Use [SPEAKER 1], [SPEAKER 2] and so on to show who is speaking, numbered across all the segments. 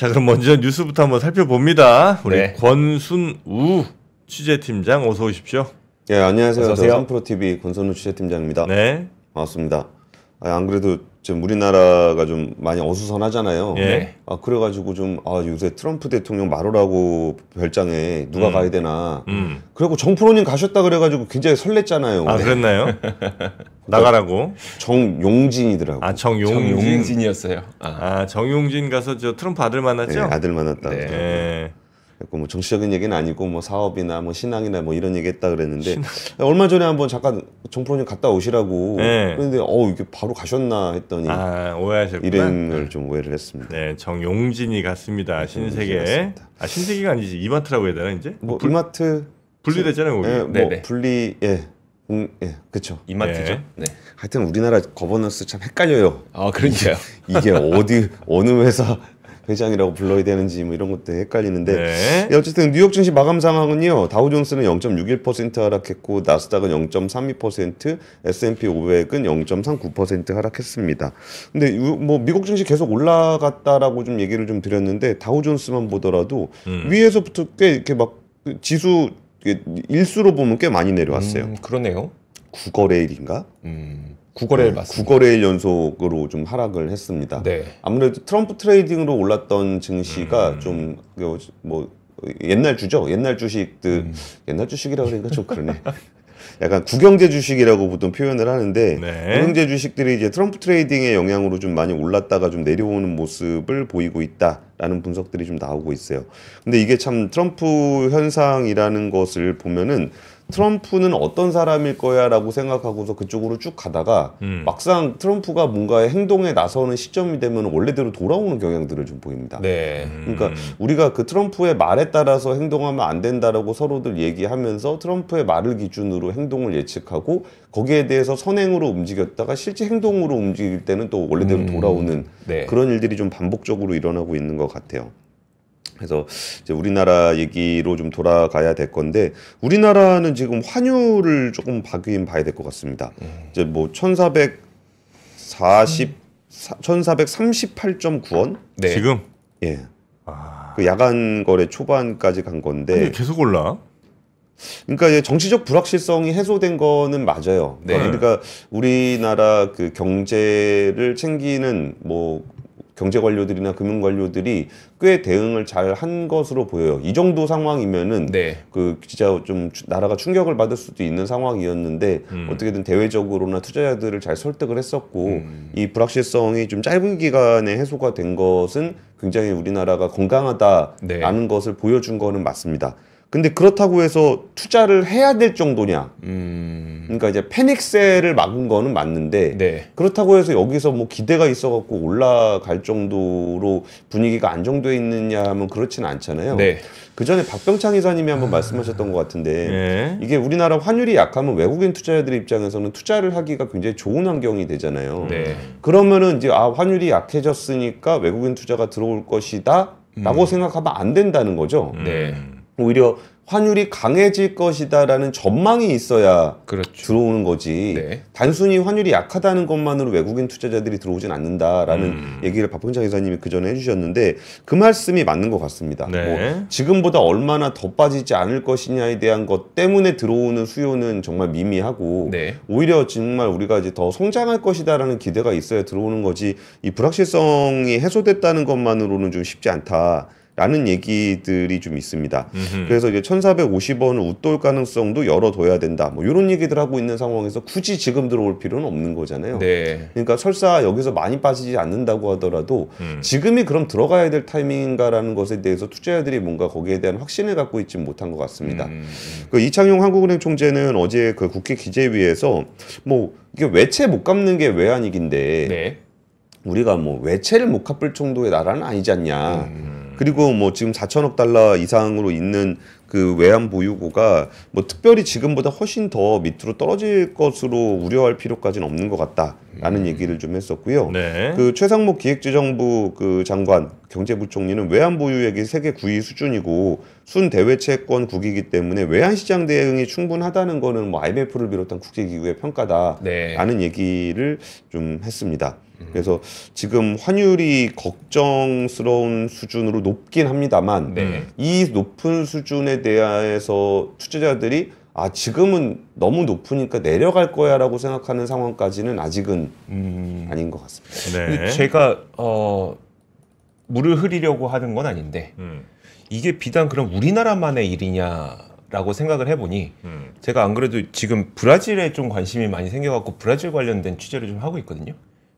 [SPEAKER 1] 자, 그럼 먼저 뉴스부터 한번 살펴봅니다. 우리
[SPEAKER 2] 네.
[SPEAKER 1] 권순우 취재팀장 어서 오십시오.
[SPEAKER 3] 예, 안녕하세요.
[SPEAKER 2] 어서
[SPEAKER 3] 저
[SPEAKER 2] 오세요.
[SPEAKER 3] 삼프로TV 권선우 취재팀장입니다.
[SPEAKER 1] 네.
[SPEAKER 3] 반갑습니다. 안 그래도 지금 우리나라가 좀 많이 어수선하잖아요.
[SPEAKER 1] 예.
[SPEAKER 3] 그래가지고 좀 요새 트럼프 대통령 말하라고 별장에 누가 가야 되나. 그리고 정프로님 가셨다 그래가지고 굉장히 설렜잖아요.
[SPEAKER 1] 아, 그랬나요? 나가라고.
[SPEAKER 3] 정용진이더라고요.
[SPEAKER 1] 아, 정용진.
[SPEAKER 2] 정용진이었어요.
[SPEAKER 1] 정용진 가서 저 트럼프 아들 만났죠?
[SPEAKER 3] 네, 아들 만났다.
[SPEAKER 2] 네.
[SPEAKER 1] 예.
[SPEAKER 3] 뭐 정치적인 얘기는 아니고 뭐 사업이나 뭐 신앙이나 뭐 이런 얘기했다 그랬는데 얼마 전에 한번 잠깐 정프로님 갔다 오시라고.
[SPEAKER 1] 네.
[SPEAKER 3] 그런데 이게 바로 가셨나 했더니
[SPEAKER 1] 오해하셨구나.
[SPEAKER 3] 일행을 좀 오해를 했습니다.
[SPEAKER 1] 네, 정용진이 갔습니다. 신세계.
[SPEAKER 3] 갔습니다.
[SPEAKER 1] 신세계가 아니지 이마트라고 해야 되나 이제?
[SPEAKER 3] 뭐 이마트
[SPEAKER 1] 분리됐잖아요, 거기.
[SPEAKER 3] 예, 뭐
[SPEAKER 2] 네네.
[SPEAKER 3] 분리 그렇죠.
[SPEAKER 2] 이마트죠.
[SPEAKER 1] 네.
[SPEAKER 2] 네.
[SPEAKER 3] 하여튼 우리나라 거버넌스 참 헷갈려요.
[SPEAKER 2] 그러니까요.
[SPEAKER 3] 이게 어느 회사 회장이라고 불러야 되는지 뭐 이런 것도 헷갈리는데
[SPEAKER 1] 네.
[SPEAKER 3] 어쨌든 뉴욕 증시 마감 상황은요. 다우존스는 0.61% 하락했고 나스닥은 0.32%, S&P 500은 0.39% 하락했습니다. 근데 뭐 미국 증시 계속 올라갔다라고 좀 얘기를 좀 드렸는데 다우존스만 보더라도 위에서부터 꽤 이렇게 막 지수 일수로 보면 꽤 많이 내려왔어요.
[SPEAKER 2] 그러네요.
[SPEAKER 3] 9거래일인가?
[SPEAKER 2] 9거래일 맞습니다.
[SPEAKER 3] 9거래일 연속으로 좀 하락을 했습니다.
[SPEAKER 2] 네.
[SPEAKER 3] 아무래도 트럼프 트레이딩으로 올랐던 증시가 좀 뭐 옛날 주죠. 옛날 주식들 옛날 주식이라 그러니까 좀 그러네. 약간 구경제 주식이라고 보통 표현을 하는데
[SPEAKER 1] 네.
[SPEAKER 3] 구경제 주식들이 이제 트럼프 트레이딩의 영향으로 좀 많이 올랐다가 좀 내려오는 모습을 보이고 있다라는 분석들이 좀 나오고 있어요. 근데 이게 참 트럼프 현상이라는 것을 보면은 트럼프는 어떤 사람일 거야라고 생각하고서 그쪽으로 쭉 가다가 막상 트럼프가 뭔가의 행동에 나서는 시점이 되면 원래대로 돌아오는 경향들을 좀 보입니다.
[SPEAKER 2] 네.
[SPEAKER 3] 그러니까 우리가 그 트럼프의 말에 따라서 행동하면 안 된다라고 서로들 얘기하면서 트럼프의 말을 기준으로 행동을 예측하고 거기에 대해서 선행으로 움직였다가 실제 행동으로 움직일 때는 또 원래대로 돌아오는
[SPEAKER 2] 네.
[SPEAKER 3] 그런 일들이 좀 반복적으로 일어나고 있는 것 같아요. 그래서 이제 우리나라 얘기로 좀 돌아가야 될 건데 우리나라는 지금 환율을 조금 봐야 될 것 같습니다. 이제 뭐 1438.9원?
[SPEAKER 2] 네.
[SPEAKER 1] 지금?
[SPEAKER 3] 예. 그 야간 거래 초반까지 간
[SPEAKER 1] 근데
[SPEAKER 3] 건데
[SPEAKER 1] 계속 올라.
[SPEAKER 3] 그러니까 이제 정치적 불확실성이 해소된 거는 맞아요.
[SPEAKER 2] 네.
[SPEAKER 3] 그러니까 우리나라 그 경제를 챙기는 뭐 경제 관료들이나 금융 관료들이 꽤 대응을 잘 한 것으로 보여요. 이 정도 상황이면은
[SPEAKER 2] 네.
[SPEAKER 3] 그 진짜 좀 나라가 충격을 받을 수도 있는 상황이었는데 어떻게든 대외적으로나 투자자들을 잘 설득을 했었고 이 불확실성이 좀 짧은 기간에 해소가 된 것은 굉장히 우리나라가 건강하다라는 것을 보여준 거는 맞습니다. 근데 그렇다고 해서 투자를 해야 될 정도냐? 그러니까 이제 패닉셀을 막은 거는 맞는데
[SPEAKER 2] 네.
[SPEAKER 3] 그렇다고 해서 여기서 뭐 기대가 있어갖고 올라갈 정도로 분위기가 안정돼 있느냐 하면 그렇지는 않잖아요.
[SPEAKER 2] 네.
[SPEAKER 3] 그 전에 박병창 이사님이 한번 말씀하셨던 것 같은데
[SPEAKER 1] 예.
[SPEAKER 3] 이게 우리나라 환율이 약하면 외국인 투자자들 입장에서는 투자를 하기가 굉장히 좋은 환경이 되잖아요.
[SPEAKER 2] 네.
[SPEAKER 3] 그러면은 이제 환율이 약해졌으니까 외국인 투자가 들어올 것이다라고 생각하면 안 된다는 거죠.
[SPEAKER 2] 네.
[SPEAKER 3] 오히려 환율이 강해질 것이다라는 전망이 있어야
[SPEAKER 2] 그렇죠.
[SPEAKER 3] 들어오는 거지.
[SPEAKER 2] 네.
[SPEAKER 3] 단순히 환율이 약하다는 것만으로 외국인 투자자들이 들어오진 않는다라는 얘기를 박병창 이사님이 그 전에 해주셨는데 그 말씀이 맞는 것 같습니다.
[SPEAKER 1] 네.
[SPEAKER 3] 뭐 지금보다 얼마나 더 빠지지 않을 것이냐에 대한 것 때문에 들어오는 수요는 정말 미미하고
[SPEAKER 2] 네.
[SPEAKER 3] 오히려 정말 우리가 이제 더 성장할 것이다라는 기대가 있어야 들어오는 거지 이 불확실성이 해소됐다는 것만으로는 좀 쉽지 않다. 라는 얘기들이 좀 있습니다. 그래서 이제 1450원을 웃돌 가능성도 열어둬야 된다. 뭐 이런 얘기들 하고 있는 상황에서 굳이 지금 들어올 필요는 없는 거잖아요.
[SPEAKER 2] 네.
[SPEAKER 3] 그러니까 설사 여기서 많이 빠지지 않는다고 하더라도 지금이 그럼 들어가야 될 타이밍인가라는 것에 대해서 투자자들이 뭔가 거기에 대한 확신을 갖고 있지 못한 것 같습니다. 그 이창용 한국은행 총재는 어제 그 국회 기재위에서 뭐 이게 외채 못 갚는 게 외환위기인데
[SPEAKER 2] 네.
[SPEAKER 3] 우리가 뭐 외채를 못 갚을 정도의 나라는 아니지 않냐. 그리고 뭐 지금 4천억 달러 이상으로 있는 그 외환 보유고가 뭐 특별히 지금보다 훨씬 더 밑으로 떨어질 것으로 우려할 필요까지는 없는 것 같다라는 얘기를 좀 했었고요.
[SPEAKER 1] 네.
[SPEAKER 3] 그 최상목 기획재정부 그 장관 경제부총리는 외환 보유액이 세계 9위 수준이고 순대외채권 국이기 때문에 외환 시장 대응이 충분하다는 거는 뭐 IMF를 비롯한 국제기구의 평가다라는
[SPEAKER 2] 네.
[SPEAKER 3] 얘기를 좀 했습니다. 그래서 지금 환율이 걱정스러운 수준으로 높긴 합니다만
[SPEAKER 2] 네.
[SPEAKER 3] 이 높은 수준에 대해서 투자자들이 지금은 너무 높으니까 내려갈 거야라고 생각하는 상황까지는 아직은 아닌 것 같습니다.
[SPEAKER 2] 근데
[SPEAKER 1] 네.
[SPEAKER 2] 제가 물을 흐리려고 하는 건 아닌데 이게 비단 그럼 우리나라만의 일이냐라고 생각을 해보니 제가 안 그래도 지금 브라질에 좀 관심이 많이 생겨갖고 브라질 관련된 취재를 좀 하고 있거든요.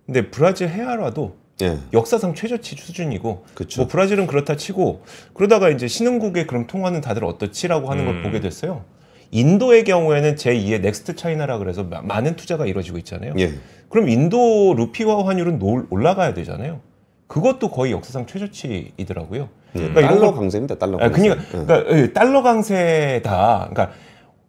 [SPEAKER 2] 근데 브라질 헤아라도
[SPEAKER 3] 예,
[SPEAKER 2] 역사상 최저치 수준이고
[SPEAKER 3] 그쵸.
[SPEAKER 2] 뭐 브라질은 그렇다 치고 그러다가 이제 신흥국의 그럼 통화는 다들 어떻지라고 하는 걸 보게 됐어요. 인도의 경우에는 제2의 넥스트 차이나라 그래서 많은 투자가 이루어지고 있잖아요.
[SPEAKER 3] 예.
[SPEAKER 2] 그럼 인도 루피화 환율은 올라가야 되잖아요. 그것도 거의 역사상 최저치이더라고요. 그러니까 이런
[SPEAKER 3] 달러
[SPEAKER 2] 걸-
[SPEAKER 3] 강세입니다. 달러 강세.
[SPEAKER 2] 그러니까 달러 강세다. 그러니까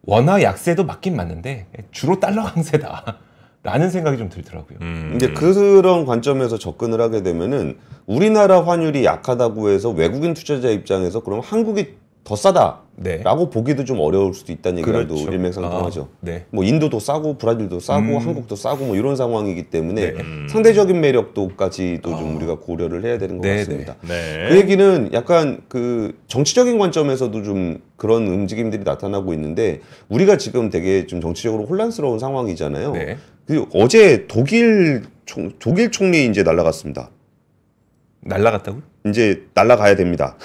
[SPEAKER 2] 원화 약세도 맞긴 맞는데 주로 달러 강세다라는 생각이 좀 들더라고요.
[SPEAKER 3] 이제 그런 관점에서 접근을 하게 되면은 우리나라 환율이 약하다고 해서 외국인 투자자 입장에서 그럼 한국이 더 싸다라고
[SPEAKER 2] 네.
[SPEAKER 3] 보기도 좀 어려울 수도 있다는 얘기라도
[SPEAKER 2] 그렇죠.
[SPEAKER 3] 일맥상통하죠.
[SPEAKER 2] 네.
[SPEAKER 3] 뭐 인도도 싸고 브라질도 싸고 한국도 싸고 뭐 이런 상황이기 때문에
[SPEAKER 2] 네.
[SPEAKER 3] 상대적인 매력도까지도 좀 우리가 고려를 해야 되는 것
[SPEAKER 2] 네,
[SPEAKER 3] 같습니다.
[SPEAKER 1] 네.
[SPEAKER 3] 그 얘기는 약간 그 정치적인 관점에서도 좀 그런 움직임들이 나타나고 있는데 우리가 지금 되게 좀 정치적으로 혼란스러운 상황이잖아요.
[SPEAKER 2] 네.
[SPEAKER 3] 그 어제 독일 총리 이제 날아갔습니다.
[SPEAKER 2] 날라갔다고요?
[SPEAKER 3] 이제 날아가야 됩니다.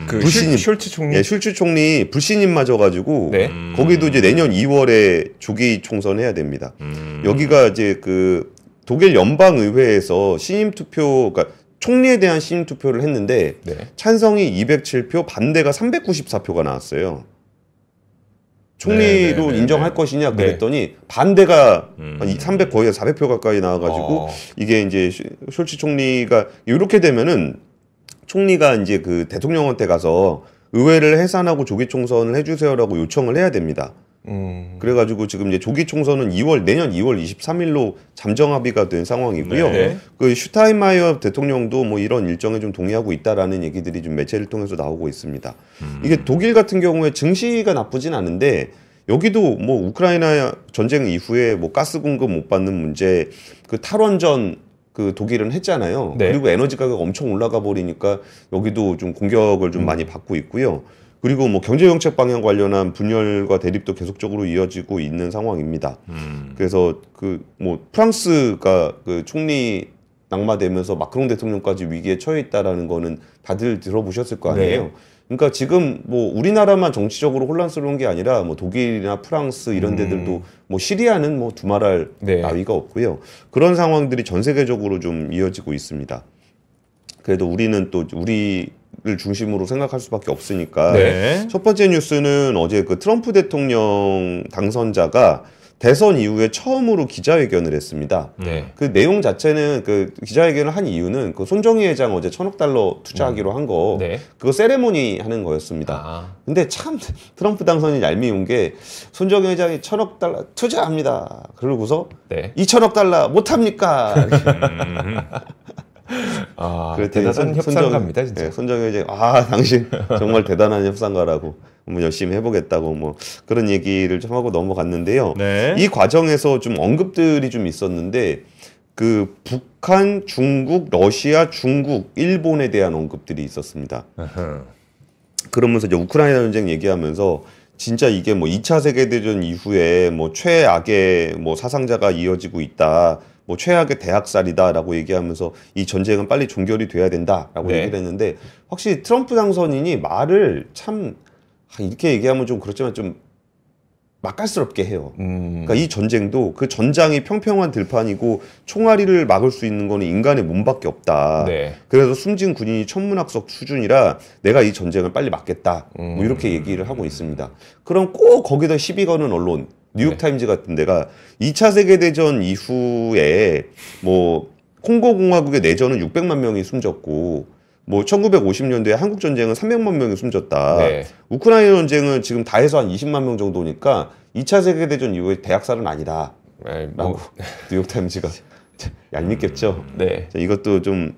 [SPEAKER 2] 그
[SPEAKER 3] 불신임.
[SPEAKER 2] 숄츠 총리.
[SPEAKER 3] 예, 슐츠 총리 불신임 맞아가지고
[SPEAKER 2] 네.
[SPEAKER 3] 거기도 이제 내년 2월에 조기 총선해야 됩니다. 여기가 이제 그 독일 연방 의회에서 신임 투표, 그러니까 총리에 대한 신임 투표를 했는데
[SPEAKER 2] 네.
[SPEAKER 3] 찬성이 207표, 반대가 394표가 나왔어요. 총리로
[SPEAKER 1] 네, 네, 네,
[SPEAKER 3] 인정할
[SPEAKER 1] 네.
[SPEAKER 3] 것이냐 그랬더니 반대가
[SPEAKER 1] 음.
[SPEAKER 3] 300 거의 400표 가까이 나와가지고
[SPEAKER 2] 어.
[SPEAKER 3] 이게 이제 숄츠 총리가 이렇게 되면은 총리가 이제 그 대통령한테 가서 의회를 해산하고 조기 총선을 해주세요라고 요청을 해야 됩니다. 그래가지고 지금 이제 조기 총선은 내년 2월 23일로 잠정 합의가 된 상황이고요.
[SPEAKER 1] 네.
[SPEAKER 3] 그 슈타인마이어 대통령도 뭐 이런 일정에 좀 동의하고 있다라는 얘기들이 좀 매체를 통해서 나오고 있습니다. 이게 독일 같은 경우에 증시가 나쁘진 않은데 여기도 뭐 우크라이나 전쟁 이후에 뭐 가스 공급 못 받는 문제, 그 탈원전 그 독일은 했잖아요.
[SPEAKER 2] 네.
[SPEAKER 3] 그리고 에너지 가격 엄청 올라가 버리니까 여기도 좀 공격을 좀 많이 받고 있고요. 그리고 뭐 경제정책 방향 관련한 분열과 대립도 계속적으로 이어지고 있는 상황입니다. 그래서 그 뭐 프랑스가 그 총리 낙마되면서 마크롱 대통령까지 위기에 처해 있다라는 거는 다들 들어보셨을 거 아니에요.
[SPEAKER 2] 네.
[SPEAKER 3] 그러니까 지금 뭐 우리나라만 정치적으로 혼란스러운 게 아니라 뭐 독일이나 프랑스 이런 데들도 뭐 시리아는 뭐 두말할
[SPEAKER 2] 네.
[SPEAKER 3] 나위가 없고요. 그런 상황들이 전 세계적으로 좀 이어지고 있습니다. 그래도 우리는 또 우리를 중심으로 생각할 수밖에 없으니까
[SPEAKER 1] 네.
[SPEAKER 3] 첫 번째 뉴스는 어제 그 트럼프 대통령 당선자가 대선 이후에 처음으로 기자회견을 했습니다.
[SPEAKER 2] 네.
[SPEAKER 3] 그 내용 자체는 그 기자회견을 한 이유는 그 손정희 회장 어제 1,000억 달러 투자하기로 한 거
[SPEAKER 2] 네.
[SPEAKER 3] 그거 세레모니 하는 거였습니다.
[SPEAKER 2] 아.
[SPEAKER 3] 근데 참 트럼프 당선이 얄미운 게 손정희 회장이 1,000억 달러 투자합니다. 그러고서
[SPEAKER 2] 네.
[SPEAKER 3] 2,000억 달러 못합니까?
[SPEAKER 2] 아,
[SPEAKER 3] 그랬더니
[SPEAKER 2] 대단한 협상가입니다, 진짜.
[SPEAKER 3] 네, 손정희 회장 당신 정말 대단한 협상가라고 뭐 열심히 해보겠다고 뭐 그런 얘기를 좀 하고 넘어갔는데요.
[SPEAKER 1] 네.
[SPEAKER 3] 이 과정에서 좀 언급들이 좀 있었는데 그 북한, 중국, 러시아, 중국, 일본에 대한 언급들이 있었습니다. 그러면서 이제 우크라이나 전쟁 얘기하면서 진짜 이게 뭐 2차 세계대전 이후에 뭐 최악의 뭐 사상자가 이어지고 있다. 뭐 최악의 대학살이다라고 얘기하면서 이 전쟁은 빨리 종결이 돼야 된다라고
[SPEAKER 2] 네.
[SPEAKER 3] 얘기를 했는데 확실히 트럼프 당선인이 말을 참 이렇게 얘기하면 좀 그렇지만 좀 맛깔스럽게 해요. 그러니까 이 전쟁도 그 전장이 평평한 들판이고 총알이를 막을 수 있는 거는 인간의 몸밖에 없다.
[SPEAKER 2] 네.
[SPEAKER 3] 그래서 숨진 군인이 천문학적 수준이라 내가 이 전쟁을 빨리 막겠다. 뭐 이렇게 얘기를 하고 있습니다. 그럼 꼭 거기다 시비 거는 언론 뉴욕타임즈 같은 데가 2차 세계대전 이후에 뭐 콩고공화국의 내전은 600만 명이 숨졌고 뭐 1950년도에 한국 전쟁은 300만 명이 숨졌다.
[SPEAKER 2] 네.
[SPEAKER 3] 우크라이나 전쟁은 지금 다 해서 한 20만 명 정도니까 2차 세계대전 이후에 대학살은 아니다.
[SPEAKER 2] 네,
[SPEAKER 3] 라고
[SPEAKER 2] 뭐,
[SPEAKER 3] 뉴욕타임즈가 얄밉겠죠.
[SPEAKER 2] 네.
[SPEAKER 3] 자, 이것도 좀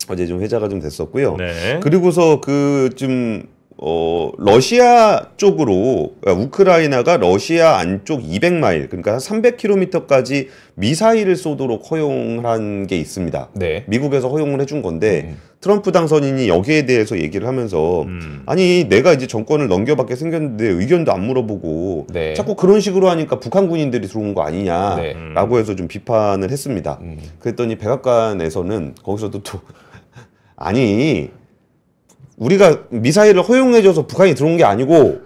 [SPEAKER 3] 어제 좀 회자가 좀 됐었고요.
[SPEAKER 1] 네.
[SPEAKER 3] 그리고서 그 좀 러시아 쪽으로 그러니까 우크라이나가 러시아 안쪽 200마일 그러니까 300km까지 미사일을 쏘도록 허용한 게 있습니다.
[SPEAKER 2] 네.
[SPEAKER 3] 미국에서 허용을 해준 건데 트럼프 당선인이 여기에 대해서 얘기를 하면서 아니 내가 이제 정권을 넘겨받게 생겼는데 의견도 안 물어보고
[SPEAKER 2] 네.
[SPEAKER 3] 자꾸 그런 식으로 하니까 북한 군인들이 들어온 거 아니냐라고
[SPEAKER 2] 네.
[SPEAKER 3] 해서 좀 비판을 했습니다. 그랬더니 백악관에서는 거기서도 또 아니 우리가 미사일을 허용해줘서 북한이 들어온 게 아니고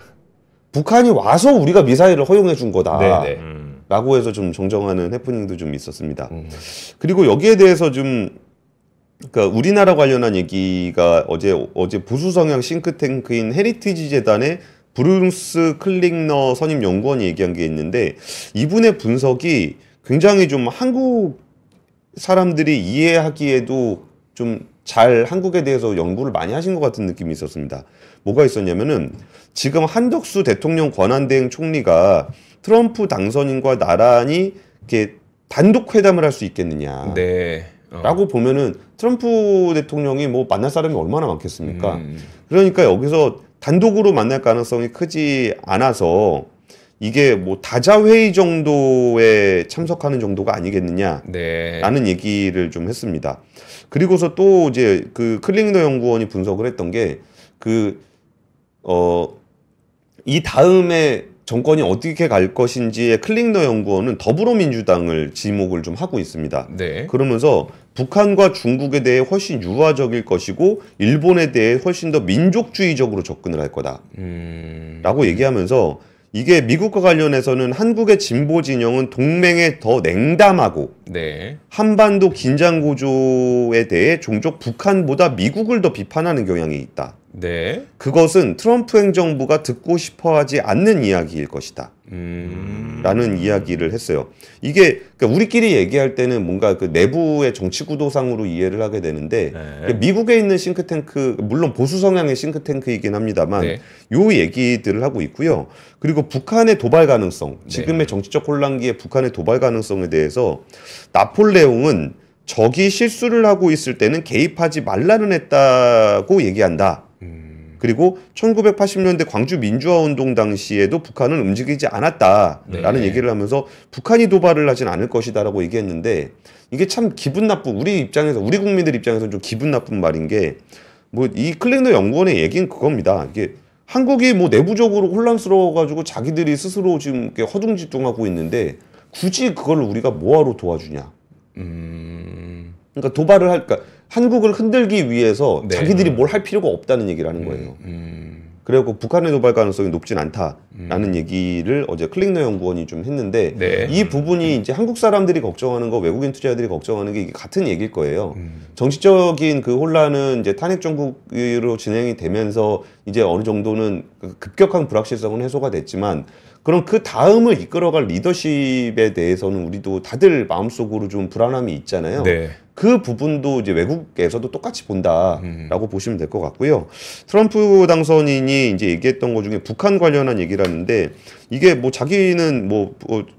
[SPEAKER 3] 북한이 와서 우리가 미사일을 허용해 준 거다.
[SPEAKER 2] 네, 네.
[SPEAKER 3] 라고 해서 좀 정정하는 해프닝도 좀 있었습니다. 그리고 여기에 대해서 좀 그러니까 우리나라 관련한 얘기가 어제 보수 성향 싱크탱크인 헤리티지 재단의 브루스 클링너 선임 연구원이 얘기한 게 있는데 이분의 분석이 굉장히 좀 한국 사람들이 이해하기에도 좀 잘 한국에 대해서 연구를 많이 하신 것 같은 느낌이 있었습니다. 뭐가 있었냐면은 지금 한덕수 대통령 권한대행 총리가 트럼프 당선인과 나란히 이렇게 단독 회담을 할 수 있겠느냐.
[SPEAKER 2] 네.
[SPEAKER 3] 라고 보면은 트럼프 대통령이 뭐 만날 사람이 얼마나 많겠습니까? 그러니까 여기서 단독으로 만날 가능성이 크지 않아서 이게 뭐 다자회의 정도에 참석하는 정도가 아니겠느냐라는
[SPEAKER 2] 네.
[SPEAKER 3] 얘기를 좀 했습니다. 그리고서 또 이제 그 클링너 연구원이 분석을 했던 게 이 다음에 정권이 어떻게 갈 것인지에 클링너 연구원은 더불어민주당을 지목을 좀 하고 있습니다.
[SPEAKER 2] 네.
[SPEAKER 3] 그러면서 북한과 중국에 대해 훨씬 유화적일 것이고 일본에 대해 훨씬 더 민족주의적으로 접근을 할 거다. 라고 얘기하면서 이게 미국과 관련해서는 한국의 진보 진영은 동맹에 더 냉담하고
[SPEAKER 2] 네.
[SPEAKER 3] 한반도 긴장 구조에 대해 종종 북한보다 미국을 더 비판하는 경향이 있다.
[SPEAKER 2] 네.
[SPEAKER 3] 그것은 트럼프 행정부가 듣고 싶어하지 않는 이야기일 것이다. 라는 이야기를 했어요. 이게 그러니까 우리끼리 얘기할 때는 뭔가 그 내부의 정치 구도상으로 이해를 하게 되는데
[SPEAKER 1] 네.
[SPEAKER 3] 미국에 있는 싱크탱크 물론 보수 성향의 싱크탱크이긴 합니다만
[SPEAKER 2] 네.
[SPEAKER 3] 요 얘기들을 하고 있고요. 그리고 북한의 도발 가능성, 지금의 정치적 혼란기에 북한의 도발 가능성에 대해서 나폴레옹은 적이 실수를 하고 있을 때는 개입하지 말라는 했다고 얘기한다. 그리고 1980년대 광주 민주화운동 당시에도 북한은 움직이지 않았다라는
[SPEAKER 2] 네.
[SPEAKER 3] 얘기를 하면서 북한이 도발을 하진 않을 것이다라고 얘기했는데 이게 참 기분 나쁜 우리 국민들 입장에서는 좀 기분 나쁜 말인 게 뭐 이 클링너 연구원의 얘기는 그겁니다. 이게 한국이 뭐 내부적으로 혼란스러워가지고 자기들이 스스로 지금 이렇게 허둥지둥하고 있는데 굳이 그걸 우리가 뭐하러 도와주냐. 그러니까 도발을 할까 한국을 흔들기 위해서
[SPEAKER 2] 네.
[SPEAKER 3] 자기들이 뭘 할 필요가 없다는 얘기를 하는 거예요. 그래갖고 북한의 도발 가능성이 높진 않다라는 얘기를 어제 클링너 연구원이 좀 했는데
[SPEAKER 2] 네.
[SPEAKER 3] 이 부분이 이제 한국 사람들이 걱정하는 거, 외국인 투자자들이 걱정하는 게 이게 같은 얘기일 거예요. 정치적인 그 혼란은 이제 탄핵 정국으로 진행이 되면서 이제 어느 정도는 급격한 불확실성은 해소가 됐지만 그럼 그 다음을 이끌어갈 리더십에 대해서는 우리도 다들 마음속으로 좀 불안함이 있잖아요.
[SPEAKER 2] 네.
[SPEAKER 3] 그 부분도 이제 외국에서도 똑같이 본다라고 보시면 될 것 같고요. 트럼프 당선인이 이제 얘기했던 것 중에 북한 관련한 얘기를 하는데 이게 뭐 자기는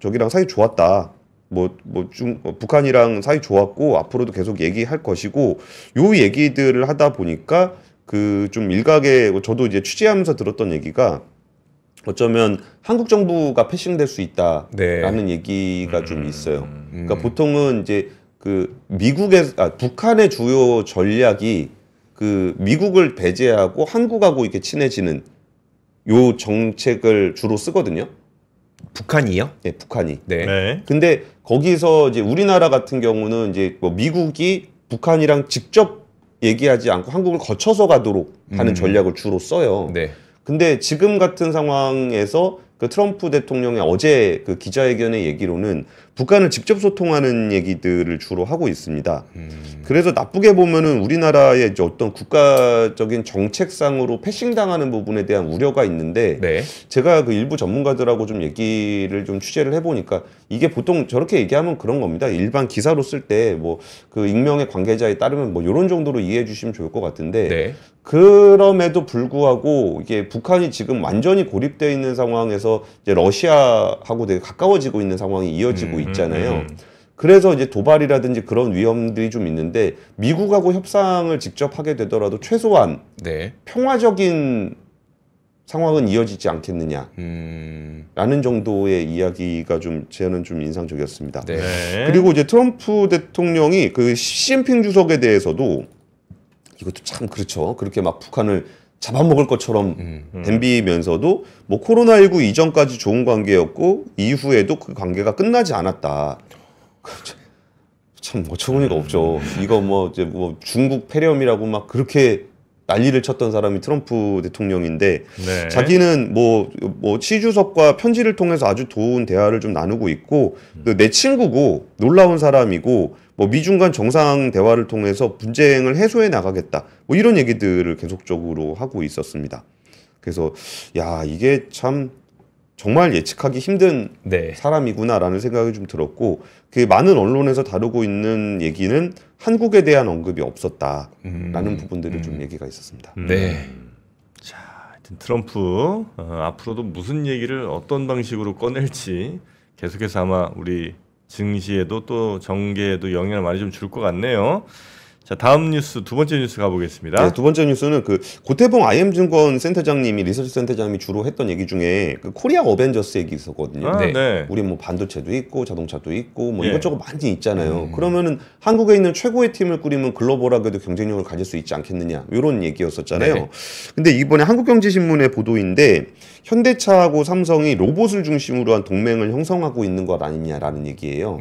[SPEAKER 3] 저기랑 사이 좋았다. 북한이랑 사이 좋았고 앞으로도 계속 얘기할 것이고 요 얘기들을 하다 보니까 그 좀 일각에 저도 이제 취재하면서 들었던 얘기가 어쩌면 한국 정부가 패싱될 수 있다라는 얘기가 좀 있어요. 그러니까 보통은 이제 그 북한의 주요 전략이 그 미국을 배제하고 한국하고 이렇게 친해지는 요 정책을 주로 쓰거든요.
[SPEAKER 2] 북한이요?
[SPEAKER 3] 네, 북한이.
[SPEAKER 2] 네.
[SPEAKER 1] 네.
[SPEAKER 3] 근데 거기서 이제 우리나라 같은 경우는 이제 뭐 미국이 북한이랑 직접 얘기하지 않고 한국을 거쳐서 가도록 하는 전략을 주로 써요.
[SPEAKER 2] 네.
[SPEAKER 3] 근데 지금 같은 상황에서 그 트럼프 대통령의 어제 그 기자회견의 얘기로는 북한을 직접 소통하는 얘기들을 주로 하고 있습니다. 그래서 나쁘게 보면은 우리나라의 이제 어떤 국가적인 정책상으로 패싱당하는 부분에 대한 우려가 있는데
[SPEAKER 2] 네.
[SPEAKER 3] 제가 그 일부 전문가들하고 좀 얘기를 좀 취재를 해보니까 이게 보통 저렇게 얘기하면 그런 겁니다. 일반 기사로 쓸 때 뭐 그 익명의 관계자에 따르면 뭐 이런 정도로 이해해 주시면 좋을 것 같은데
[SPEAKER 2] 네.
[SPEAKER 3] 그럼에도 불구하고 이게 북한이 지금 완전히 고립되어 있는 상황에서 이제 러시아하고 되게 가까워지고 있는 상황이 이어지고 있잖아요. 그래서 이제 도발이라든지 그런 위험들이 좀 있는데 미국하고 협상을 직접 하게 되더라도 최소한
[SPEAKER 2] 네.
[SPEAKER 3] 평화적인 상황은 이어지지 않겠느냐라는 정도의 이야기가 좀 저는 좀 인상적이었습니다.
[SPEAKER 2] 네.
[SPEAKER 1] 네.
[SPEAKER 3] 그리고 이제 트럼프 대통령이 그 시진핑 주석에 대해서도 이것도 참 그렇죠. 그렇게 막 북한을 잡아먹을 것처럼 덤비면서도 뭐 코로나19 이전까지 좋은 관계였고 이후에도 그 관계가 끝나지 않았다. 참 어처구니가 없죠. 이거 뭐 이제 뭐 중국 폐렴이라고 막 그렇게 난리를 쳤던 사람이 트럼프 대통령인데
[SPEAKER 1] 네.
[SPEAKER 3] 자기는 뭐 시 주석과 편지를 통해서 아주 좋은 대화를 좀 나누고 있고 내 친구고 놀라운 사람이고 뭐 미중 간 정상 대화를 통해서 분쟁을 해소해 나가겠다. 뭐 이런 얘기들을 계속적으로 하고 있었습니다. 그래서 야, 이게 참 정말 예측하기 힘든
[SPEAKER 2] 네.
[SPEAKER 3] 사람이구나라는 생각이 좀 들었고 그 많은 언론에서 다루고 있는 얘기는 한국에 대한 언급이 없었다라는 부분들이 좀 얘기가 있었습니다.
[SPEAKER 2] 네.
[SPEAKER 1] 자, 하여튼 트럼프 앞으로도 무슨 얘기를 어떤 방식으로 꺼낼지 계속해서 아마 우리 증시에도 또 정계에도 영향을 많이 좀 줄 것 같네요. 자, 다음 뉴스 두 번째 뉴스 가보겠습니다.
[SPEAKER 3] 네, 두 번째 뉴스는 그 고태봉 IM증권 센터장님이 리서치 센터장님이 주로 했던 얘기 중에 그 코리아 어벤져스 얘기 있었거든요.
[SPEAKER 1] 아,
[SPEAKER 2] 네.
[SPEAKER 1] 네.
[SPEAKER 3] 우리 뭐 반도체도 있고 자동차도 있고 뭐
[SPEAKER 1] 예.
[SPEAKER 3] 이것저것 많이 있잖아요. 그러면은 한국에 있는 최고의 팀을 꾸리면 글로벌하게도 경쟁력을 가질 수 있지 않겠느냐 이런 얘기였었잖아요.
[SPEAKER 2] 네.
[SPEAKER 3] 근데 이번에 한국경제신문의 보도인데 현대차하고 삼성이 로봇을 중심으로 한 동맹을 형성하고 있는 것 아니냐라는 얘기예요.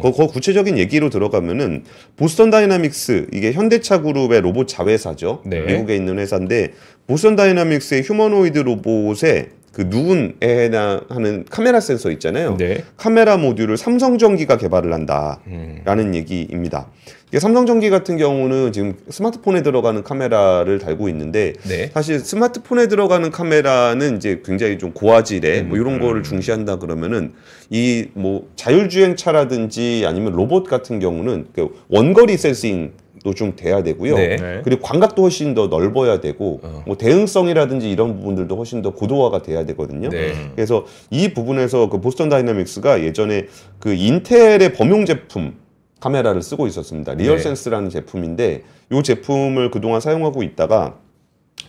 [SPEAKER 3] 그 구체적인 얘기로 들어가면은 보스턴 다이나믹스 이게 현대차 그룹의 로봇 자회사죠.
[SPEAKER 2] 네.
[SPEAKER 3] 미국에 있는 회사인데 보스턴 다이나믹스의 휴머노이드 로봇에 그 누군에 해당하는 카메라 센서 있잖아요.
[SPEAKER 2] 네.
[SPEAKER 3] 카메라 모듈을 삼성전기가 개발을 한다라는 얘기입니다. 이게 삼성전기 같은 경우는 지금 스마트폰에 들어가는 카메라를 달고 있는데
[SPEAKER 2] 네.
[SPEAKER 3] 사실 스마트폰에 들어가는 카메라는 이제 굉장히 좀 고화질의 뭐 이런 거를 중시한다 그러면은 이 뭐 자율주행차라든지 아니면 로봇 같은 경우는 그 원거리 센싱도 좀 돼야 되고요.
[SPEAKER 2] 네.
[SPEAKER 1] 네.
[SPEAKER 3] 그리고 광각도 훨씬 더 넓어야 되고 뭐 대응성이라든지 이런 부분들도 훨씬 더 고도화가 돼야 되거든요.
[SPEAKER 2] 네.
[SPEAKER 3] 그래서 이 부분에서 그 보스턴 다이나믹스가 예전에 그 인텔의 범용 제품 카메라를 쓰고 있었습니다. 리얼센스라는 제품인데 이 제품을 그동안 사용하고 있다가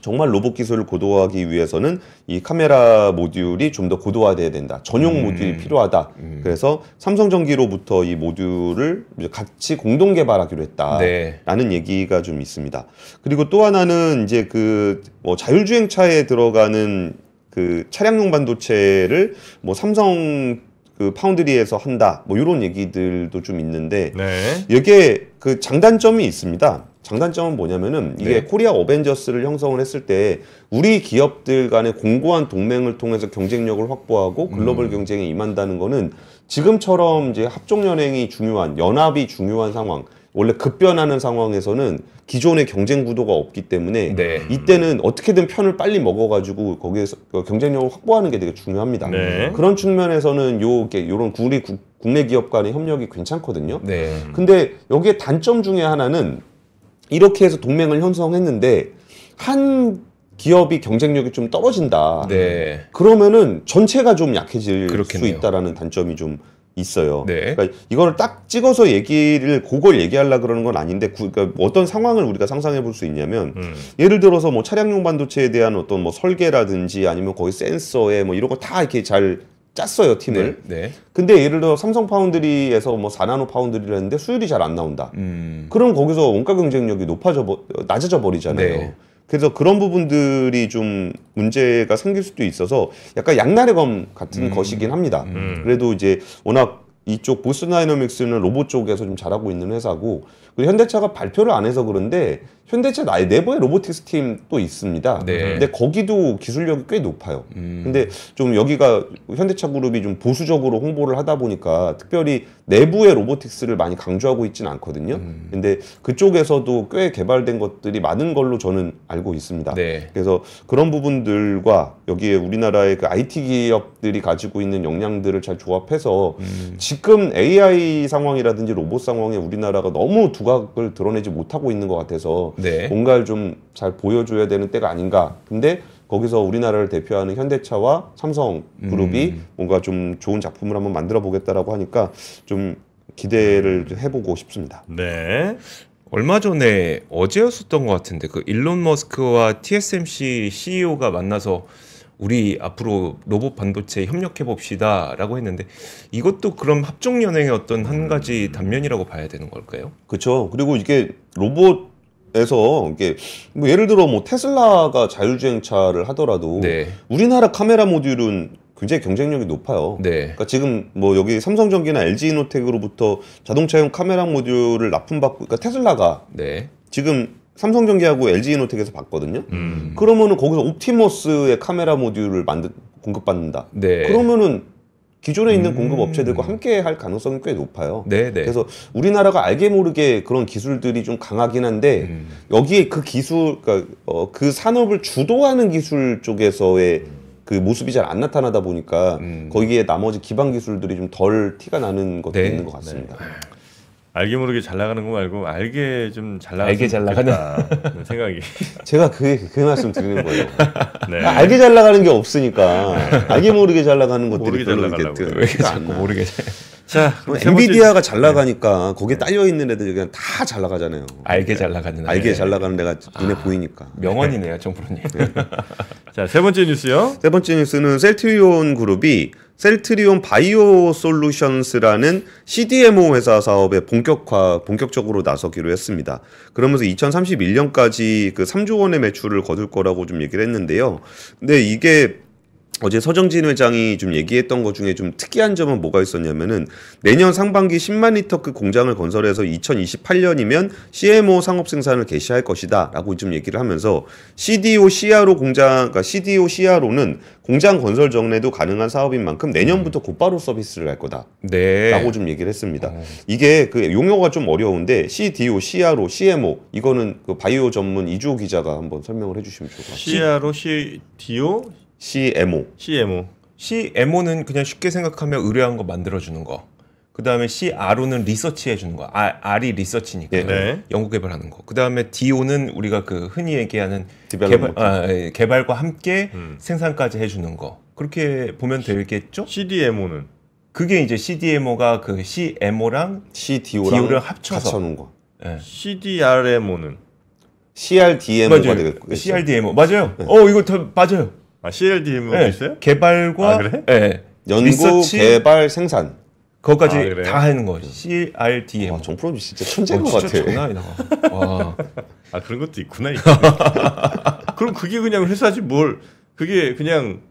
[SPEAKER 3] 정말 로봇 기술을 고도화하기 위해서는 이 카메라 모듈이 좀 더 고도화돼야 된다. 전용 모듈이 필요하다. 그래서 삼성전기로부터 이 모듈을 이제 같이 공동 개발하기로 했다라는 얘기가 좀 있습니다. 그리고 또 하나는 이제 그 뭐 자율주행차에 들어가는 그 차량용 반도체를 뭐 삼성 그 파운드리에서 한다. 뭐 이런 얘기들도 좀 있는데
[SPEAKER 1] 네.
[SPEAKER 3] 이게 그 장단점이 있습니다. 장단점은 뭐냐면은 이게
[SPEAKER 2] 네.
[SPEAKER 3] 코리아 어벤져스를 형성을 했을 때 우리 기업들 간의 공고한 동맹을 통해서 경쟁력을 확보하고 글로벌 경쟁에 임한다는 거는 지금처럼 이제 합종연행이 중요한 연합이 중요한 상황 원래 급변하는 상황에서는 기존의 경쟁 구도가 없기 때문에
[SPEAKER 2] 네.
[SPEAKER 3] 이때는 어떻게든 편을 빨리 먹어가지고 거기에서 경쟁력을 확보하는 게 되게 중요합니다.
[SPEAKER 1] 네.
[SPEAKER 3] 그런 측면에서는 요런 국내 기업 간의 협력이 괜찮거든요.
[SPEAKER 2] 네.
[SPEAKER 3] 근데 여기에 단점 중에 하나는 이렇게 해서 동맹을 형성했는데 한 기업이 경쟁력이 좀 떨어진다.
[SPEAKER 2] 네.
[SPEAKER 3] 그러면은 전체가 좀 약해질
[SPEAKER 2] 그렇겠네요.
[SPEAKER 3] 수 있다라는 단점이 좀 있어요.
[SPEAKER 2] 네.
[SPEAKER 3] 그러니까 이거를 딱 찍어서 그걸 얘기하려고 그러는 건 아닌데 그러니까 어떤 상황을 우리가 상상해 볼 수 있냐면 예를 들어서 뭐 차량용 반도체에 대한 어떤 뭐 설계라든지 아니면 거기 센서에 뭐 이런 거 다 이렇게 잘 짰어요, 팀을.
[SPEAKER 2] 네.
[SPEAKER 3] 근데 예를 들어 삼성 파운드리에서 뭐 4나노 파운드리를 했는데 수율이 잘 안 나온다. 그럼 거기서 원가 경쟁력이 낮아져 버리잖아요.
[SPEAKER 2] 네.
[SPEAKER 3] 그래서 그런 부분들이 좀 문제가 생길 수도 있어서 약간 양날의 검 같은 것이긴 합니다. 그래도 이제 워낙 이쪽 보스턴 다이너믹스는 로봇 쪽에서 좀 잘하고 있는 회사고 그리고 현대차가 발표를 안 해서 그런데 현대차 내부에 로보틱스 팀도 있습니다.
[SPEAKER 2] 네.
[SPEAKER 3] 근데 거기도 기술력이 꽤 높아요. 근데 좀 여기가 현대차 그룹이 좀 보수적으로 홍보를 하다 보니까 특별히 내부의 로보틱스를 많이 강조하고 있지는 않거든요. 근데 그쪽에서도 꽤 개발된 것들이 많은 걸로 저는 알고 있습니다.
[SPEAKER 2] 네.
[SPEAKER 3] 그래서 그런 부분들과 여기에 우리나라의 그 IT 기업들이 가지고 있는 역량들을 잘 조합해서 지금 AI 상황이라든지 로봇 상황에 우리나라가 너무 두각을 드러내지 못하고 있는 것 같아서
[SPEAKER 2] 네.
[SPEAKER 3] 뭔가를 좀 잘 보여줘야 되는 때가 아닌가. 근데 거기서 우리나라를 대표하는 현대차와 삼성 그룹이 뭔가 좀 좋은 작품을 한번 만들어 보겠다라고 하니까 좀 기대를 해보고 싶습니다.
[SPEAKER 1] 네.
[SPEAKER 2] 얼마 전에 어제였었던 것 같은데 그 일론 머스크와 TSMC CEO가 만나서 우리 앞으로 로봇 반도체 협력해 봅시다라고 했는데 이것도 그럼 합종 연행의 어떤 한 가지 단면이라고 봐야 되는 걸까요?
[SPEAKER 3] 그렇죠. 그리고 이게 로봇에서 이게 뭐 예를 들어 뭐 테슬라가 자율주행차를 하더라도
[SPEAKER 2] 네.
[SPEAKER 3] 우리나라 카메라 모듈은 굉장히 경쟁력이 높아요.
[SPEAKER 2] 네.
[SPEAKER 3] 그러니까 지금 뭐 여기 삼성전기나 LG이노텍으로부터 자동차용 카메라 모듈을 납품받고, 그러니까 테슬라가
[SPEAKER 2] 네.
[SPEAKER 3] 지금 삼성전기하고 LG이노텍에서 받거든요. 그러면은 거기서 옵티머스의 카메라 모듈을 공급받는다.
[SPEAKER 2] 네.
[SPEAKER 3] 그러면은 기존에 있는 공급 업체들과 함께 할 가능성이 꽤 높아요.
[SPEAKER 2] 네, 네.
[SPEAKER 3] 그래서 우리나라가 알게 모르게 그런 기술들이 좀 강하긴 한데 여기에 그 기술, 그러니까 그 산업을 주도하는 기술 쪽에서의 그 모습이 잘 안 나타나다 보니까 거기에 나머지 기반 기술들이 좀 덜 티가 나는 것도
[SPEAKER 2] 네.
[SPEAKER 3] 있는 것 같습니다.
[SPEAKER 1] 알게 모르게 잘 나가는 거 말고 알게 좀 잘 나가는
[SPEAKER 2] 알게 잘 나가는
[SPEAKER 1] 생각이.
[SPEAKER 3] 제가 그 말씀 드리는 거예요.
[SPEAKER 1] 네.
[SPEAKER 3] 알게 잘 나가는 게 없으니까 알게 모르게 잘 나가는 것들이
[SPEAKER 1] 모르게 잘
[SPEAKER 3] 별로
[SPEAKER 1] 나가려고.
[SPEAKER 3] 이렇게
[SPEAKER 2] 왜 이렇게
[SPEAKER 3] 티가 안
[SPEAKER 2] 자꾸
[SPEAKER 3] 나.
[SPEAKER 2] 모르게
[SPEAKER 1] 자, 그럼 세 번째-
[SPEAKER 3] 엔비디아가 잘 나가니까 거기에 딸려 있는 애들이 그냥 다 잘 나가잖아요.
[SPEAKER 2] 알게 잘 나가는
[SPEAKER 3] 알게
[SPEAKER 2] 애.
[SPEAKER 3] 잘 나가는 애가 눈에 보이니까.
[SPEAKER 2] 명언이네요, 정프로님.
[SPEAKER 1] 자, 세 번째 뉴스요.
[SPEAKER 3] 세 번째 뉴스는 셀트리온 그룹이 셀트리온 바이오 솔루션스라는 CDMO 회사 사업에 본격적으로 나서기로 했습니다. 그러면서 2031년까지 그 3조 원의 매출을 거둘 거라고 좀 얘기를 했는데요. 근데 이게 어제 서정진 회장이 좀 얘기했던 것 중에 좀 특이한 점은 뭐가 있었냐면은 내년 상반기 10만 리터급 공장을 건설해서 2028년이면 CMO 상업 생산을 개시할 것이다 라고 좀 얘기를 하면서 CDO CRO 그러니까 CDO CRO는 공장 건설 전에도 가능한 사업인 만큼 내년부터 곧바로 서비스를 할 거다
[SPEAKER 2] 네.
[SPEAKER 3] 라고 좀 얘기를 했습니다. 이게 그 용어가 좀 어려운데 CDO, CRO, CMO 이거는 그 바이오 전문 이주호 기자가 한번 설명을 해주시면 좋을 것 같아요.
[SPEAKER 1] CRO, CDO,
[SPEAKER 3] CMO.
[SPEAKER 1] CMO.
[SPEAKER 2] CMO는 그냥 쉽게 생각하면 의뢰한 거 만들어주는 거. 그 다음에 CRO는 리서치 해주는 거. R이 리서치니까
[SPEAKER 1] 네.
[SPEAKER 2] 연구 개발하는 거. 그 다음에 DO는 우리가 그 흔히 얘기하는
[SPEAKER 3] 디벨롭먼트.
[SPEAKER 2] 개발과 함께 생산까지 해주는 거. 그렇게 보면 되겠죠?
[SPEAKER 1] CDMO는
[SPEAKER 2] 그게 이제 CDMO가 그 CMO랑
[SPEAKER 3] CDO랑
[SPEAKER 2] DO를 합쳐서.
[SPEAKER 3] 합쳐놓은 거.
[SPEAKER 2] 예.
[SPEAKER 1] CDRMO는
[SPEAKER 3] CRDMO가
[SPEAKER 2] 맞아요.
[SPEAKER 3] 되겠고.
[SPEAKER 2] CRDMO 맞아요. 이거 다 맞아요.
[SPEAKER 1] CLDMO도
[SPEAKER 2] 예.
[SPEAKER 1] 있어요?
[SPEAKER 2] 개발과
[SPEAKER 1] 아, 그래?
[SPEAKER 2] 예.
[SPEAKER 3] 연구,
[SPEAKER 2] 리서치,
[SPEAKER 3] 개발, 생산.
[SPEAKER 2] 그거까지
[SPEAKER 1] 아, 그래요?
[SPEAKER 2] 다 하는 거지. CRDMO.
[SPEAKER 3] 와, 정프로 진짜 천재인 것
[SPEAKER 2] 진짜
[SPEAKER 3] 같아.
[SPEAKER 2] 장난 아니다. 와.
[SPEAKER 1] 아, 그런 것도 있구나. 그럼 그게 그냥 회사지 뭘? 그게 그냥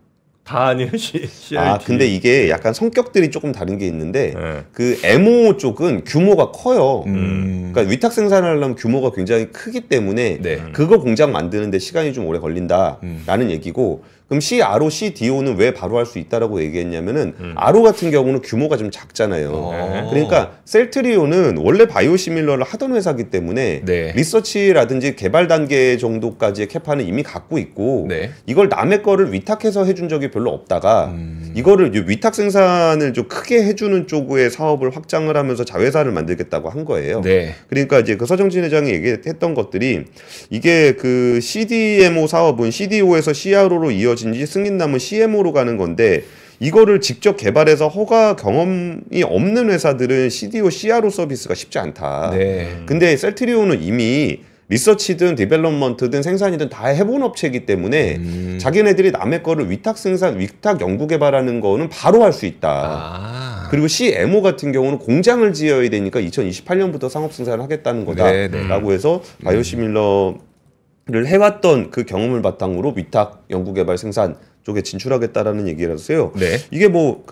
[SPEAKER 1] 다 아니에요? CRD.
[SPEAKER 3] 아, 근데 이게 약간 성격들이 조금 다른 게 있는데
[SPEAKER 1] 네.
[SPEAKER 3] 그 MO 쪽은 규모가 커요. 그러니까 위탁 생산을 하려면 규모가 굉장히 크기 때문에
[SPEAKER 2] 네.
[SPEAKER 3] 그거 공장 만드는데 시간이 좀 오래 걸린다라는 얘기고, 그럼 CRO, CDO는 왜 바로 할 수 있다라고 얘기했냐면은 RO 같은 경우는 규모가 좀 작잖아요. 그러니까 셀트리온은 원래 바이오시밀러를 하던 회사기 때문에
[SPEAKER 2] 네.
[SPEAKER 3] 리서치라든지 개발 단계 정도까지의 캐파는 이미 갖고 있고
[SPEAKER 2] 네.
[SPEAKER 3] 이걸 남의 거를 위탁해서 해준 적이 별로 없다가 이거를 위탁 생산을 좀 크게 해주는 쪽의 사업을 확장을 하면서 자회사를 만들겠다고 한 거예요.
[SPEAKER 2] 네.
[SPEAKER 3] 그러니까 이제 그 서정진 회장이 얘기했던 것들이 이게 그 CDMO 사업은 CDO에서 CRO로 이어진 지 승인 남은 CMO로 가는 건데 이거를 직접 개발해서 허가 경험이 없는 회사들은 CDO, CRO 서비스가 쉽지 않다.
[SPEAKER 2] 네.
[SPEAKER 3] 근데 셀트리온은 이미 리서치든 디벨롭먼트든 생산이든 다 해본 업체이기 때문에 자기네들이 남의 거를 위탁 생산, 위탁 연구 개발하는 거는 바로 할 수 있다.
[SPEAKER 2] 아.
[SPEAKER 3] 그리고 CMO 같은 경우는 공장을 지어야 되니까 2028년부터 상업 생산을 하겠다는
[SPEAKER 2] 네, 네.
[SPEAKER 3] 거다라고 해서 바이오시밀러를 해왔던 그 경험을 바탕으로 위탁 연구 개발 생산 쪽에 진출하겠다라는 얘기라서요.
[SPEAKER 2] 네.
[SPEAKER 3] 이게 뭐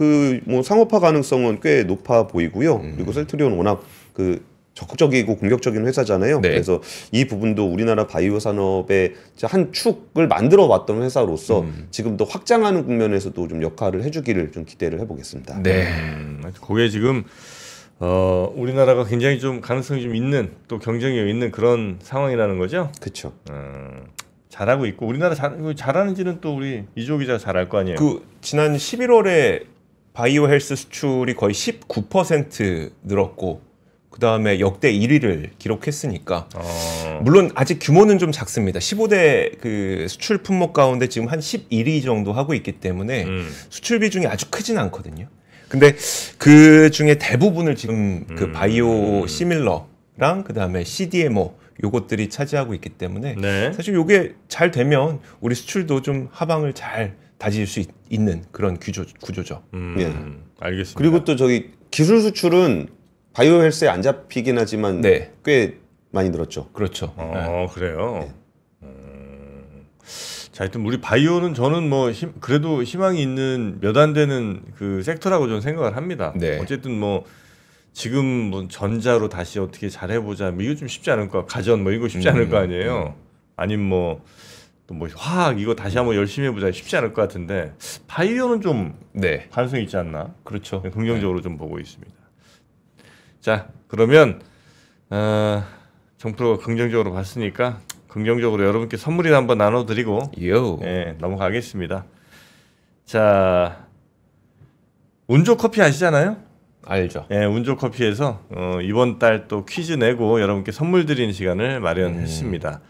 [SPEAKER 3] 상업화 가능성은 꽤 높아 보이고요. 그리고 셀트리온 워낙 그 적극적이고 공격적인 회사잖아요.
[SPEAKER 2] 네.
[SPEAKER 3] 그래서 이 부분도 우리나라 바이오 산업의 한 축을 만들어 왔던 회사로서 지금도 확장하는 국면에서도 좀 역할을 해주기를 좀 기대를 해보겠습니다.
[SPEAKER 2] 네.
[SPEAKER 1] 그게 지금 우리나라가 굉장히 좀 가능성이 좀 있는, 또 경쟁력 있는 그런 상황이라는 거죠.
[SPEAKER 3] 그렇죠.
[SPEAKER 1] 잘하고 있고 우리나라 잘하는지는 또 우리 이주호 기자가 잘 알 거 아니에요.
[SPEAKER 2] 그 지난 11월에 바이오 헬스 수출이 거의 19% 늘었고 그 다음에 역대 1위를 기록했으니까 물론 아직 규모는 좀 작습니다. 15대 그 수출 품목 가운데 지금 한 11위 정도 하고 있기 때문에 수출 비중이 아주 크진 않거든요. 근데 그 중에 대부분을 지금 그 바이오 시밀러랑 그 다음에 CDMO 요것들이 차지하고 있기 때문에
[SPEAKER 1] 네.
[SPEAKER 2] 사실 요게 잘 되면 우리 수출도 좀 하방을 잘 다질 수 있는 그런 구조죠.
[SPEAKER 3] 예.
[SPEAKER 1] 알겠습니다.
[SPEAKER 3] 그리고 또 저기 기술 수출은 바이오 헬스에 안 잡히긴 하지만
[SPEAKER 2] 네.
[SPEAKER 3] 꽤 많이 늘었죠.
[SPEAKER 2] 그렇죠.
[SPEAKER 1] 그래요. 자, 하여튼 우리 바이오는 저는 뭐 그래도 희망이 있는 몇 안 되는 그 섹터라고 저는 생각을 합니다.
[SPEAKER 2] 네.
[SPEAKER 1] 어쨌든 뭐 지금 뭐 전자로 다시 어떻게 잘해보자, 뭐 이거 좀 쉽지 않을 거, 가전 뭐 이거 쉽지 않을 거 아니에요. 아니면 뭐 또 뭐 화학 이거 다시 한번 열심히 해보자 쉽지 않을 것 같은데 바이오는 좀
[SPEAKER 2] 네.
[SPEAKER 1] 가능성이 있지 않나?
[SPEAKER 2] 그렇죠.
[SPEAKER 1] 긍정적으로 좀 보고 있습니다. 자, 그러면 정프로가 긍정적으로 봤으니까 긍정적으로 여러분께 선물이나 한번 나눠드리고 넘어가겠습니다. 자, 운조 커피 아시잖아요?
[SPEAKER 2] 알죠.
[SPEAKER 1] 예, 운조 커피에서 이번 달 또 퀴즈 내고 여러분께 선물 드리는 시간을 마련했습니다.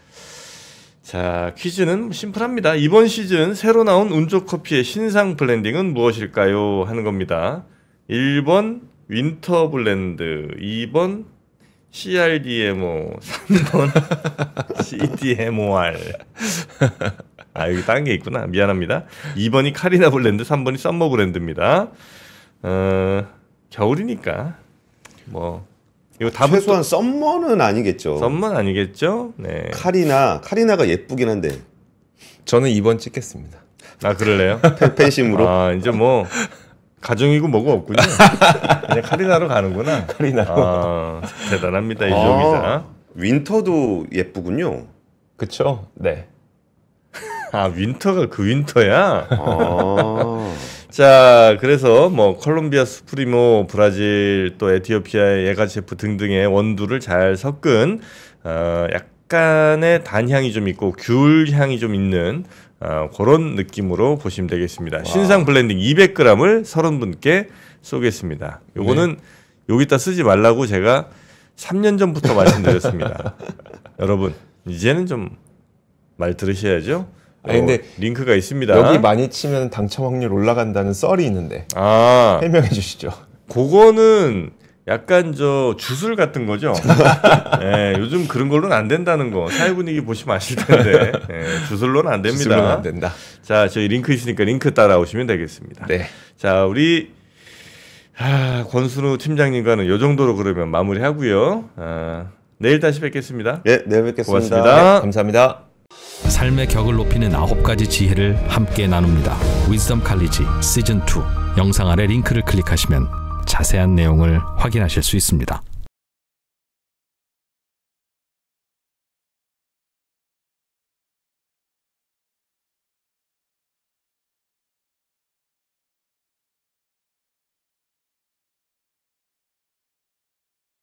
[SPEAKER 1] 자, 퀴즈는 심플합니다. 이번 시즌 새로 나온 운조 커피의 신상 블렌딩은 무엇일까요? 하는 겁니다. 1번 윈터 블렌드, 2번 CRDMO, 3번 CDMOR. 여기 딴 게 있구나. 미안합니다. 2번이 카리나 블렌드, 3번이 썸머 블렌드입니다. 겨울이니까 뭐 이거 답은
[SPEAKER 3] 최소한 썸머는 아니겠죠.
[SPEAKER 1] 썸머는 아니겠죠? 네.
[SPEAKER 3] 카리나가 예쁘긴 한데
[SPEAKER 2] 저는 2번 찍겠습니다.
[SPEAKER 1] 그럴래요?
[SPEAKER 3] 팬심으로.
[SPEAKER 1] 이제 뭐 가정이고 뭐고 없군요. 그냥 카리나로 가는구나.
[SPEAKER 2] 카리나로.
[SPEAKER 1] 대단합니다, 이조 기자.
[SPEAKER 3] 윈터도 예쁘군요.
[SPEAKER 2] 그렇죠. 네.
[SPEAKER 1] 윈터가 그 윈터야. 자, 그래서 뭐 콜롬비아 수프리모, 브라질, 또 에티오피아의 예가체프 등등의 원두를 잘 섞은 약간의 단향이 좀 있고 귤 향이 좀 있는 그런 느낌으로 보시면 되겠습니다. 신상 블렌딩 200g을 30분께 쏘겠습니다. 요거는 여기다 쓰지 말라고 제가 3년 전부터 말씀드렸습니다. 여러분, 이제는 좀 말 들으셔야죠.
[SPEAKER 2] 근데
[SPEAKER 1] 링크가 있습니다.
[SPEAKER 2] 여기 많이 치면 당첨 확률 올라간다는 썰이 있는데 설명해 주시죠.
[SPEAKER 1] 그거는 약간 저 주술 같은 거죠. 네, 요즘 그런 걸로는 안 된다는 거. 사회 분위기 보시면 아실 텐데 주술로는 안 됩니다.
[SPEAKER 2] 주술로는 안 된다.
[SPEAKER 1] 자, 저희 링크 있으니까 링크 따라오시면 되겠습니다.
[SPEAKER 2] 네.
[SPEAKER 1] 자, 우리 권순우 팀장님과는 이 정도로 그러면 마무리하고요. 내일 다시 뵙겠습니다.
[SPEAKER 3] 네, 내일 뵙겠습니다.
[SPEAKER 1] 고맙습니다.
[SPEAKER 2] 네, 감사합니다.
[SPEAKER 4] 삶의 격을 높이는 9가지 지혜를 함께 나눕니다. 위즈덤 칼리지 시즌 2 영상 아래 링크를 클릭하시면 자세한 내용을 확인하실 수 있습니다.